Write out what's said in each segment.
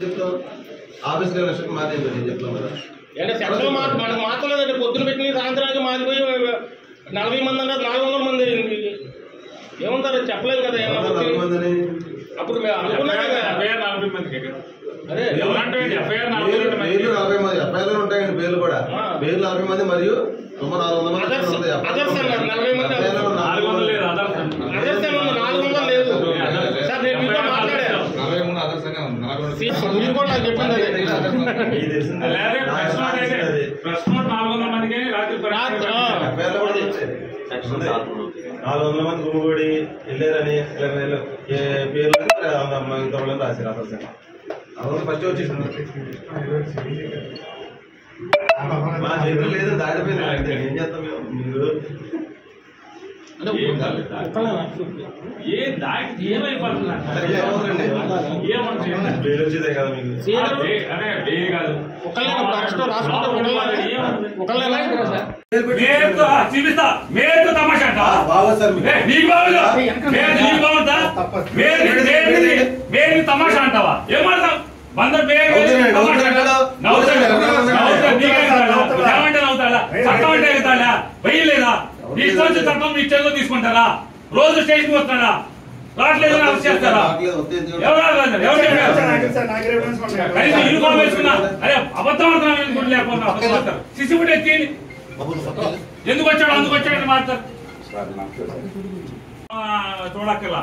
Office మనకు మాత్రలేదండి. పొద్దున పెట్టిన సాయంత్రానికి మారిపోయి 40 మంది అన్నారు, 400 మంది అయింది. ఏముంటారు చెప్పలేదు కదా. అప్పుడు అనుకున్నా కదా అదే ఎఫ్ఐఆర్ ఉంటాయండి. పేర్లు కూడా పేర్లు 40 మంది మరియు 400 మంది. అదర్స్ అన్నారు 40 మంది. అదర్స్ 400 లేదు సార్. నేను మీతో మాట్లాడాను. మీరు కూడా నాకు చెప్పింది 400 మంది గుమ్మగూడి వెళ్ళారని పేర్లు రాశారు. అసలు ఫస్ట్ వచ్చేసి మా చేతులు లేదు, దాడిపోయింది. ఏం చేస్తాం మీరు? పేరు వచ్చేదే కదా మీకు. తమాషా అంటావా? ఏమంటావు? ఏమంటే నవ్వుతాడా? చట్టం అంటే వెళ్తాడా? వెయ్యలేదా? నీ ఇష్టం చట్టం నీ చేతిలో తీసుకుంటారా? రోజు స్టేషన్ వస్తాడా? రావట్లేదు అరెస్ట్ చేస్తారా? అరే అబద్ధం లేకుండా సిసిబుడ్ ఎత్తి ఎందుకు వచ్చాడు అందుకు వచ్చాడని మాట్లాడతారు. చూడక్కర్లా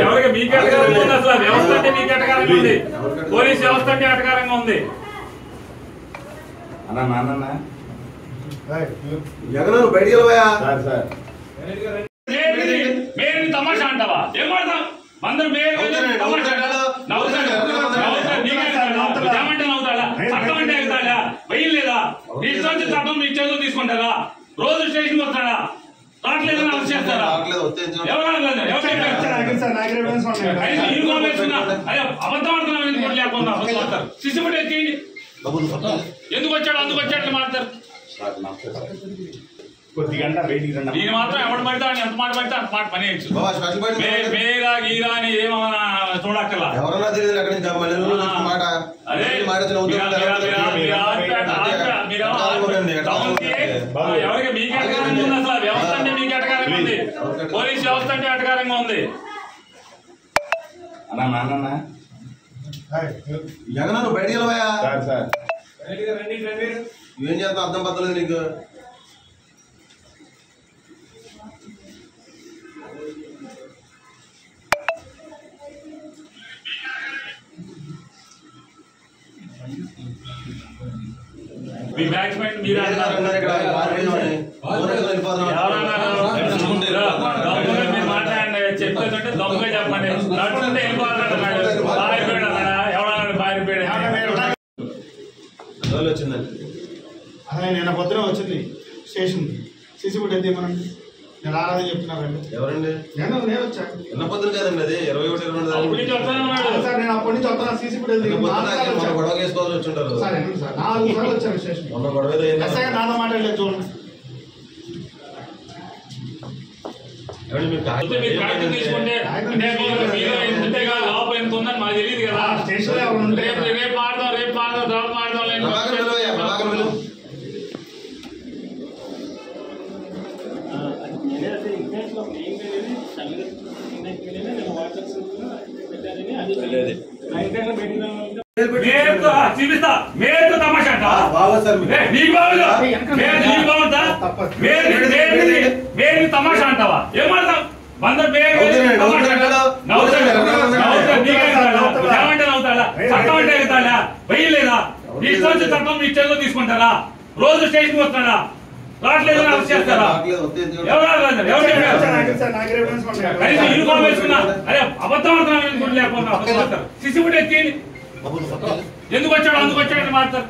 ఎవరికి మీకు ఎటకారంగా ఉంది? అసలు వ్యవస్థ అంటే మీకు ఎటకారంగా ఉంది. పోలీస్ వ్యవస్థ అంటే ఎటకారంగా ఉంది. మీరు తమాషా అంటావా? ఏం పడతాం? అందరూ ఏమంటే నవ్వుతాడా? చట్టం అంటే వెళ్తాడా? వెయ్యలేదా? నీ ఇష్టం చట్టం నీ చేతులు తీసుకుంటారా? రోజు స్టేషన్ వస్తాడా? రావట్లేదని అరెస్ట్ చేస్తారా? అదే అబద్ధం ఆడుతున్నా లేకుండా సిసిబుడ్ ఎత్తి ఎందుకు వచ్చాడు అందుకు వచ్చాడని మాట్లాడతారు. నేను మాత్రం ఎవడు పడితే ఎంత మాట పడితే అంత మాట పని మేరా గీరా అని ఏమన్నా చూడక్కర్లా. ఎవరికి మీకు ఎటకారంగా ఉంది? అసలు వ్యవస్థ అంటే మీకు ఎటకారంగా ఉంది. పోలీస్ వ్యవస్థ అంటే ఎటకారంగా ఉంది. జగన్ బయటికి ఏం చేస్తాం అర్థం పడలేదు నీకు. మీ బ్యాట్స్మెన్ మీరు మాట్లాడండి. చెప్పేదంటే దొంగగా చెప్పండి. నడుచుకుంటే వెళ్ళిపోతున్నాడు. పారిపోయాడు అన్నాడా? ఎవడన్నాడు పారిపోయాడు? వచ్చిందండి. అదే నిన్న పొద్దున వచ్చింది స్టేషన్ సిసిబుడ్ అయితే ఏమనండి. నేను రాదని చెప్తున్నానండి. ఎవరండి? నేను వచ్చాను. నిన్న పొద్దున కదండి అది 21 సార్. నేను అప్పటి నుంచి వస్తాను. సిసిబుడ్ గొడవ వేసుకోవాల్సి వచ్చుంటారు సార్. 4 సార్లు వచ్చాను స్టేషన్. ఎస్ఐగా నాతో మాట్లాడలేదు చూడండి. తీసుకుంటే లోపల ఎంత ఉందని మాకు తెలియదు కదా. స్టేషన్ ఎవరు ఉంటే రేపు ఆడదాం తర్వాత ఆడదాం. చూపిస్తా మేరు తమాషా తమాషా అంటావా? ఏమంటావు? ఏమంటే నవ్వుతాడా? చట్టం అంటే వెళ్తాడా? వెయ్యలేదా? నీ ఇష్టం చట్టం నీ చేతిలో తీసుకుంటారా? రోజు స్టేషన్ వస్తాడా? రావట్లేదని అరెస్ట్ చేస్తారా? అరే అబద్ధం ఆడుతున్నా లేకుండా సిసిబుడ్ ఎత్తి ఎందుకు వచ్చాడు అందుకు వచ్చాడని మాట్లాడతారు.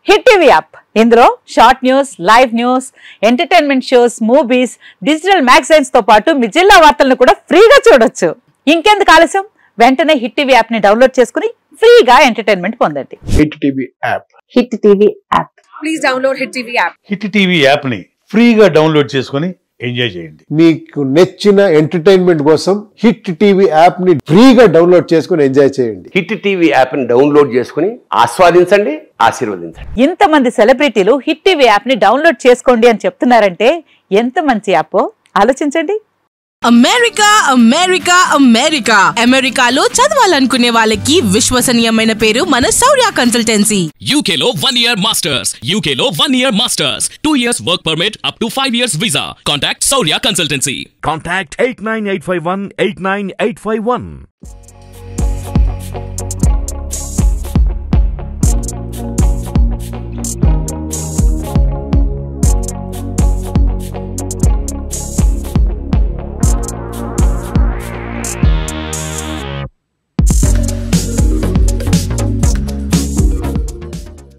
హిట్ టీవీ యాప్ ఇందులో short news, live news, entertainment shows, movies, digital magazines తో పాటు మీ జిల్లా వార్తలను కూడా ఫ్రీగా చూడొచ్చు. ఇంకెందుకు ఆలస్యం? వెంటనే హిట్ టీవీ యాప్ ని డౌన్లోడ్ చేసుకుని ఫ్రీగా ఎంటర్టైన్మెంట్ పొందండి. Hit TV app. Hit TV app. Please download Hit TV app. Hit TV app ని ఫ్రీగా డౌన్లోడ్ చేసుకొని ఎంజాయ్ చేయండి. మీకు నచ్చిన ఎంటర్టైన్మెంట్ కోసం హిట్ టీవీ యాప్ ని ఫ్రీగా డౌన్లోడ్ చేసుకుని ఎంజాయ్ చేయండి. హిట్ టీవీ యాప్ ని డౌన్లోడ్ చేసుకుని ఆస్వాదించండి, ఆశీర్వదించండి. ఇంతమంది సెలబ్రిటీలు హిట్ టీవీ యాప్ ని డౌన్లోడ్ చేసుకోండి అని చెప్తున్నారంటే ఎంత మంచి యాప్ ఆలోచించండి. అమెరికా అమెరికా అమెరికా అమెరికాలో చదవాలనుకునే వాళ్ళకి విశ్వసనీయమైన పేరు మన శౌర్య కన్సల్టెన్సీ. UK లో 1 year masters, UK లో 1 year masters, 2 years work permit up to 5 years visa. Contact Saurya Consultancy. Contact 89851 89851.